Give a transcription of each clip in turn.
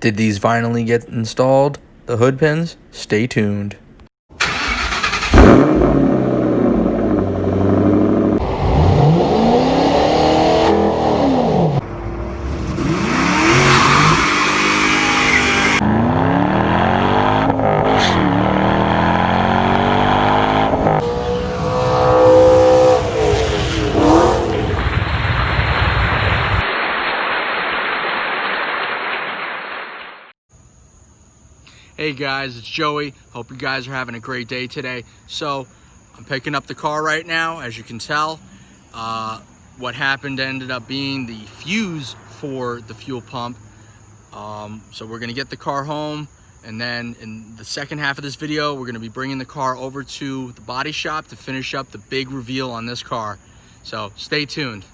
Did these finally get installed? The hood pins? Stay tuned. Hey guys, it's Joey. Hope you guys are having a great day today. So I'm picking up the car right now. As you can tell, what happened ended up being the fuse for the fuel pump. So we're gonna get the car home, and then in the second half of this video, we're gonna be bringing the car over to the body shop to finish up the big reveal on this car. So stay tuned.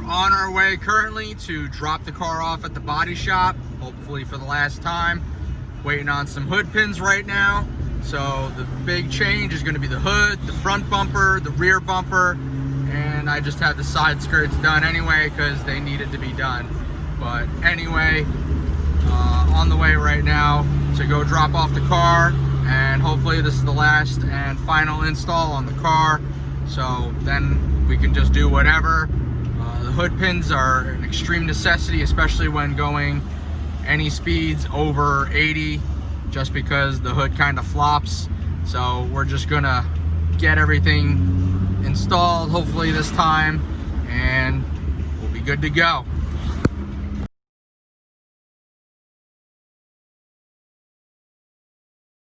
On our way currently to drop the car off at the body shop, hopefully for the last time. Waiting on some hood pins right now. So the big change is going to be the hood, the front bumper, the rear bumper, and I just had the side skirts done anyway because they needed to be done. But anyway, on the way right now to go drop off the car, and hopefully this is the last and final install on the car. So then we can just do whatever. The hood pins are an extreme necessity, especially when going any speeds over 80, just because the hood kind of flops. So we're just gonna get everything installed hopefully this time, and we'll be good to go.